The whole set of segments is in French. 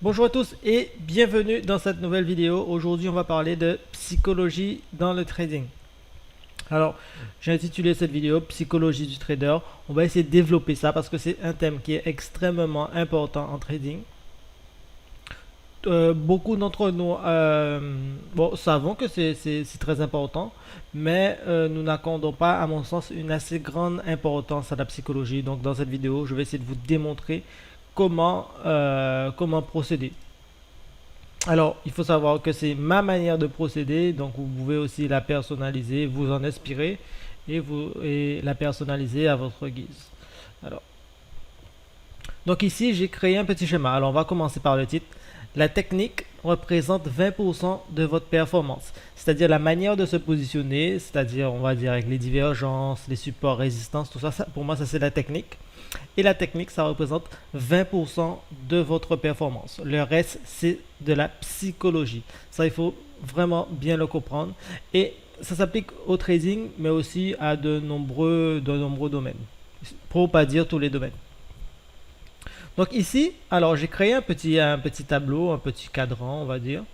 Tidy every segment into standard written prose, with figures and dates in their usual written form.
Bonjour à tous et bienvenue dans cette nouvelle vidéo. Aujourd'hui, on va parler de psychologie dans le trading. Alors, j'ai intitulé cette vidéo Psychologie du trader. On va essayer de développer ça parce que c'est un thème qui est extrêmement important en trading. Beaucoup d'entre nous savons que c'est très important, mais nous n'accordons pas, à mon sens, une assez grande importance à la psychologie. Donc, dans cette vidéo, je vais essayer de vous démontrer comment procéder. Alors, il faut savoir que c'est ma manière de procéder, donc vous pouvez aussi la personnaliser, vous en inspirer et la personnaliser à votre guise. Alors, donc ici, j'ai créé un petit schéma. Alors, on va commencer par le titre. La technique représente 20% de votre performance, c'est-à-dire la manière de se positionner, c'est-à-dire, on va dire, avec les divergences, les supports, résistances, tout ça, pour moi, ça c'est la technique. Et la technique, ça représente 20% de votre performance. Le reste, c'est de la psychologie. Ça, il faut vraiment bien le comprendre. Et ça s'applique au trading, mais aussi à de nombreux domaines. Pour ne pas dire tous les domaines. Donc ici, alors j'ai créé un petit tableau, un petit cadran, on va dire.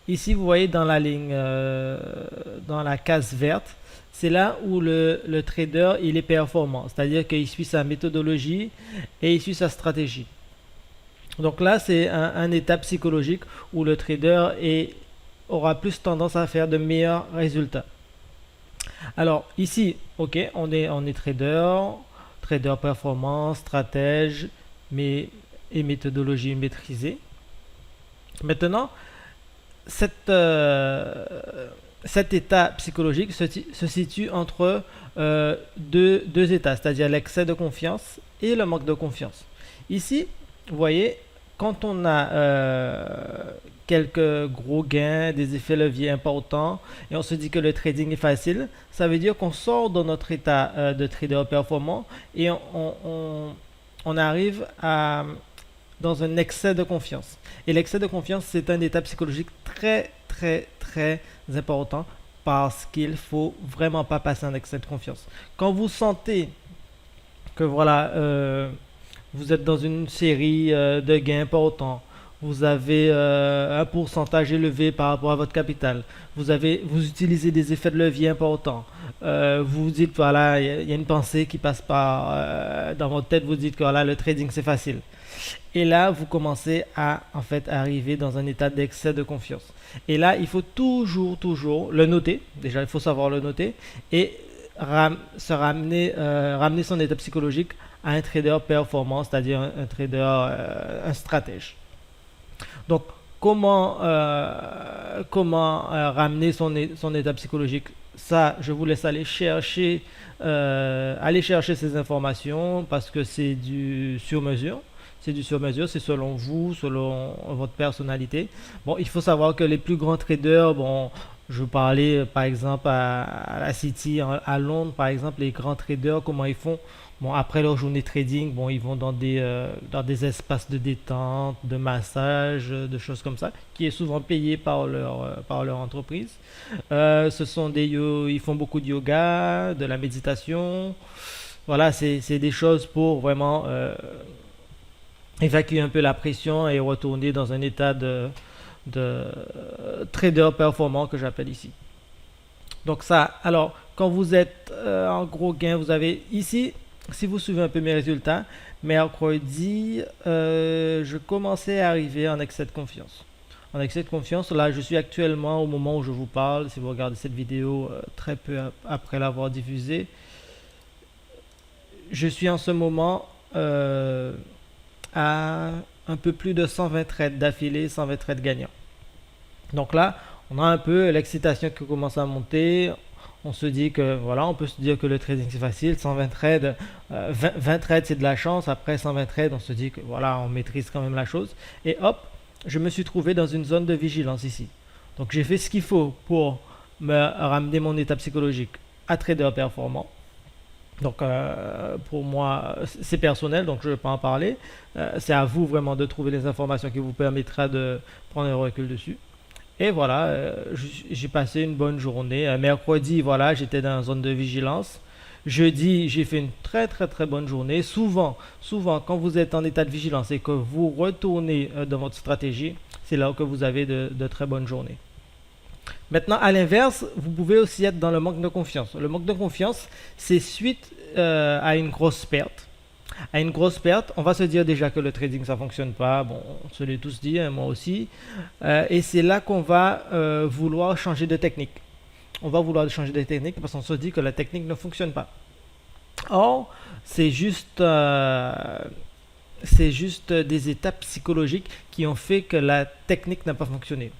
Ici, vous voyez dans la ligne, dans la case verte, c'est là où le trader il est performant, c'est-à-dire qu'il suit sa méthodologie et il suit sa stratégie. Donc là, c'est un état psychologique où le trader aura plus tendance à faire de meilleurs résultats. Alors ici, ok, on est trader performant, stratège, et méthodologie maîtrisée. Maintenant, cette, euh, cet état psychologique se situe entre deux états, c'est-à-dire l'excès de confiance et le manque de confiance. Ici, vous voyez, quand on a quelques gros gains, des effets leviers importants, et on se dit que le trading est facile, ça veut dire qu'on sort de notre état de trader performant et on arrive dans un excès de confiance. Et l'excès de confiance, c'est un état psychologique très, très, très important parce qu'il faut vraiment pas passer un excès de confiance. Quand vous sentez que voilà, vous êtes dans une série de gains importants, vous avez un pourcentage élevé par rapport à votre capital, vous utilisez des effets de levier importants, vous vous dites voilà, il y a une pensée qui passe par dans votre tête, vous dites que voilà, le trading c'est facile. Et là, vous commencez à en fait arriver dans un état d'excès de confiance. Et là, il faut toujours le noter. Déjà, il faut savoir le noter et ramener son état psychologique à un trader performant, c'est-à-dire un trader, un stratège. Donc, comment ramener son état psychologique? Ça, je vous laisse aller chercher ces informations parce que c'est du sur-mesure. C'est du sur-mesure, c'est selon vous, selon votre personnalité. Bon, il faut savoir que les plus grands traders, bon, je parlais par exemple à la City, à Londres, par exemple, les grands traders, comment ils font? Bon, après leur journée trading, bon, ils vont dans des espaces de détente, de massage, de choses comme ça, qui est souvent payé par leur entreprise. Ils font beaucoup de yoga, de la méditation. Voilà, c'est des choses pour vraiment évacuer un peu la pression et retourner dans un état de trader performant que j'appelle ici. Donc ça, alors, quand vous êtes en gros gain, vous avez ici, si vous suivez un peu mes résultats, mercredi, je commençais à arriver en excès de confiance. En excès de confiance, là, je suis actuellement, au moment où je vous parle, si vous regardez cette vidéo très peu après l'avoir diffusée, je suis en ce moment à un peu plus de 120 trades d'affilée, 120 trades gagnants. Donc là, on a un peu l'excitation qui commence à monter. On se dit que voilà, on peut se dire que le trading c'est facile, 120 trades, 20 trades c'est de la chance, après 120 trades on se dit que voilà, on maîtrise quand même la chose. Et hop, je me suis trouvé dans une zone de vigilance ici. Donc j'ai fait ce qu'il faut pour me ramener mon état psychologique à trader performant. Donc pour moi, c'est personnel, donc je ne vais pas en parler. C'est à vous vraiment de trouver les informations qui vous permettra de prendre un recul dessus. Et voilà, j'ai passé une bonne journée. Mercredi, voilà, j'étais dans une zone de vigilance. Jeudi, j'ai fait une très très très bonne journée. Souvent, quand vous êtes en état de vigilance et que vous retournez dans votre stratégie, c'est là que vous avez de très bonnes journées. Maintenant, à l'inverse, vous pouvez aussi être dans le manque de confiance. Le manque de confiance, c'est suite à une grosse perte. À une grosse perte, on va se dire déjà que le trading ça fonctionne pas. Bon, on se l'est tous dit, hein, moi aussi. Et c'est là qu'on va vouloir changer de technique. On va vouloir changer de technique parce qu'on se dit que la technique ne fonctionne pas. Or, c'est juste des étapes psychologiques qui ont fait que la technique n'a pas fonctionné.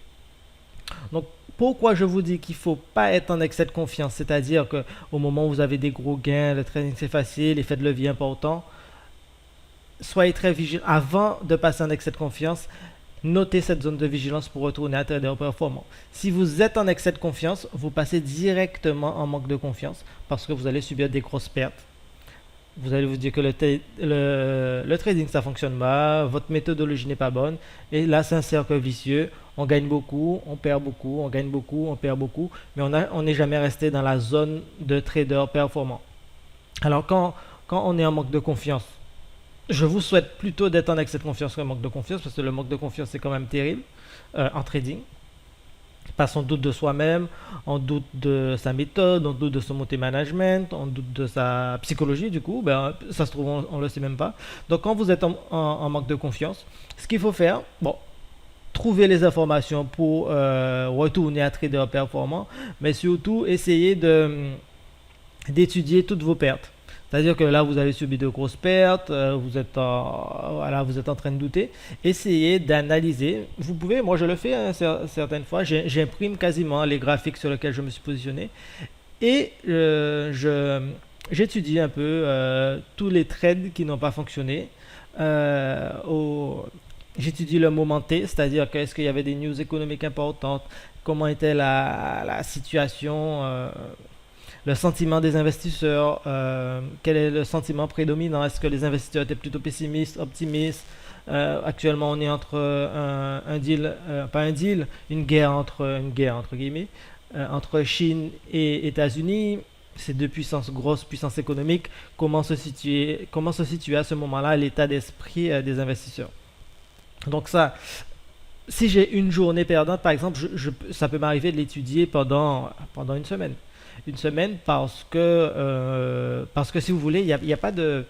Donc, pourquoi je vous dis qu'il ne faut pas être en excès de confiance, c'est-à-dire qu'au moment où vous avez des gros gains, le trading c'est facile, effet de levier important, soyez très vigilant. Avant de passer en excès de confiance, notez cette zone de vigilance pour retourner à trader performant. Si vous êtes en excès de confiance, vous passez directement en manque de confiance parce que vous allez subir des grosses pertes. Vous allez vous dire que le trading ça fonctionne pas, votre méthodologie n'est pas bonne, et là c'est un cercle vicieux. On gagne beaucoup, on perd beaucoup, on gagne beaucoup, on perd beaucoup, mais on n'est jamais resté dans la zone de trader performant. Alors quand on est en manque de confiance, je vous souhaite plutôt d'être en excès de confiance qu'un manque de confiance, parce que le manque de confiance c'est quand même terrible en trading. Parce qu'on doute de soi-même, on doute de sa méthode, on doute de son multi-management, on doute de sa psychologie du coup, ben, ça se trouve on ne le sait même pas. Donc quand vous êtes en manque de confiance, ce qu'il faut faire, bon, trouver les informations pour retourner à trader performant, mais surtout essayer d'étudier toutes vos pertes. C'est-à-dire que là, vous avez subi de grosses pertes, voilà, vous êtes en train de douter. Essayez d'analyser. Vous pouvez, moi je le fais hein, certaines fois, j'imprime quasiment les graphiques sur lesquels je me suis positionné et j'étudie un peu tous les trades qui n'ont pas fonctionné. J'étudie le moment T, c'est-à-dire qu'est-ce qu'il y avait des news économiques importantes, comment était la situation, le sentiment des investisseurs, quel est le sentiment prédominant, est-ce que les investisseurs étaient plutôt pessimistes, optimistes. Actuellement on est entre un deal, pas un deal, une guerre entre guillemets, entre Chine et États-Unis. Ces deux puissances, grosses puissances économiques, comment se situer à ce moment-là l'état d'esprit des investisseurs. Donc ça, si j'ai une journée perdante, par exemple, ça peut m'arriver de l'étudier pendant une semaine. Une semaine parce que si vous voulez, il y a pas de...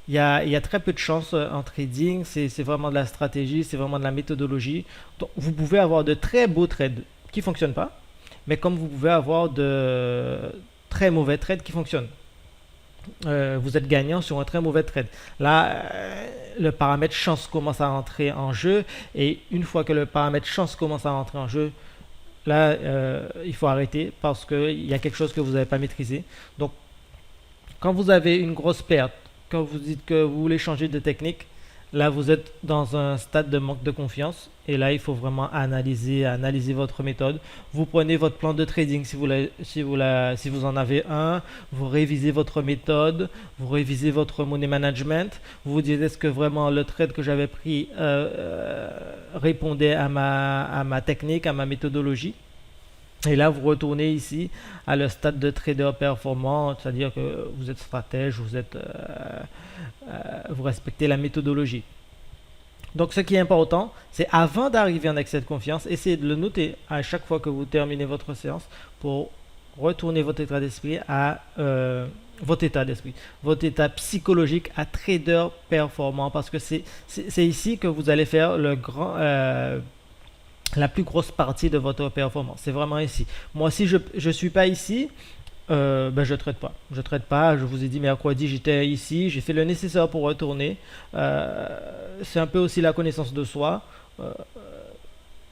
il y a très peu de chance en trading, c'est vraiment de la stratégie, c'est vraiment de la méthodologie. Donc, vous pouvez avoir de très beaux trades qui ne fonctionnent pas, mais comme vous pouvez avoir de très mauvais trades qui fonctionnent. Vous êtes gagnant sur un très mauvais trade. Là, le paramètre chance commence à rentrer en jeu. Et une fois que le paramètre chance commence à rentrer en jeu, là, il faut arrêter parce qu'il y a quelque chose que vous n'avez pas maîtrisé. Donc, quand vous avez une grosse perte, quand vous dites que vous voulez changer de technique, là, vous êtes dans un stade de manque de confiance. Et là, il faut vraiment analyser votre méthode. Vous prenez votre plan de trading si vous en avez un. Vous révisez votre méthode. Vous révisez votre money management. Vous vous dites est-ce que vraiment le trade que j'avais pris répondait à ma technique, à ma méthodologie. Et là, vous retournez ici à le stade de trader performant, c'est-à-dire que vous êtes stratège, vous respectez la méthodologie. Donc, ce qui est important, c'est avant d'arriver en excès de confiance, essayez de le noter à chaque fois que vous terminez votre séance pour retourner votre état d'esprit à votre état psychologique à trader performant, parce que c'est ici que vous allez faire la plus grosse partie de votre performance. C'est vraiment ici. Moi, si je ne suis pas ici, ben, je ne traite pas. Je traite pas. Je vous ai dit mercredi, j'étais ici. J'ai fait le nécessaire pour retourner. C'est un peu aussi la connaissance de soi.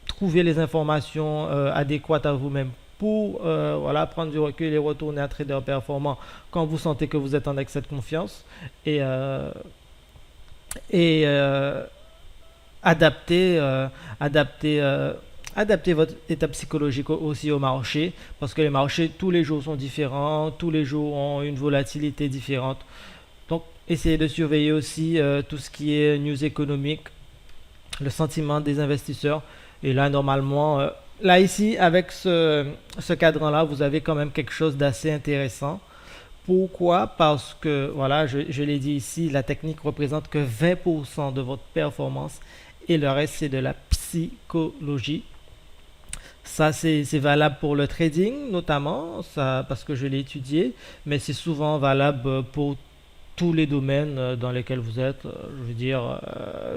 Trouver les informations adéquates à vous-même pour voilà, prendre du recul et retourner à trader performant quand vous sentez que vous êtes en excès de confiance. Et adapter, adapter votre état psychologique aussi au marché, parce que les marchés tous les jours sont différents, tous les jours ont une volatilité différente. Donc essayez de surveiller aussi tout ce qui est news économique, le sentiment des investisseurs. Et là normalement, là ici avec ce cadran là, vous avez quand même quelque chose d'assez intéressant Pourquoi? Parce que, voilà, je l'ai dit ici, la technique représente que 20% de votre performance et le reste, c'est de la psychologie. Ça, c'est valable pour le trading, notamment, ça, parce que je l'ai étudié, mais c'est souvent valable pour tous les domaines dans lesquels vous êtes, je veux dire,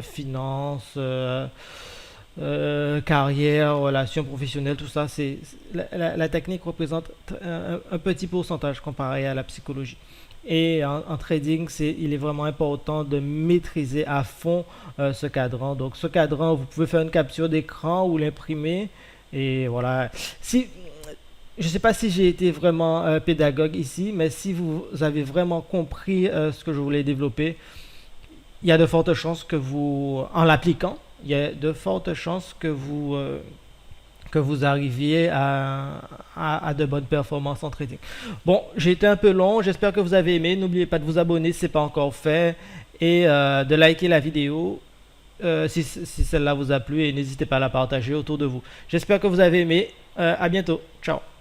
finance, carrière, relations professionnelles, tout ça, la technique représente un petit pourcentage comparé à la psychologie. Et en trading, il est vraiment important de maîtriser à fond ce cadran. Donc ce cadran, vous pouvez faire une capture d'écran ou l'imprimer. Et voilà. Si, je ne sais pas si j'ai été vraiment pédagogue ici, mais si vous avez vraiment compris ce que je voulais développer, il y a de fortes chances que vous, en l'appliquant, il y a de fortes chances que vous arriviez à de bonnes performances en trading. Bon, j'ai été un peu long, j'espère que vous avez aimé. N'oubliez pas de vous abonner si ce n'est pas encore fait et de liker la vidéo si celle-là vous a plu et n'hésitez pas à la partager autour de vous. J'espère que vous avez aimé. À bientôt. Ciao.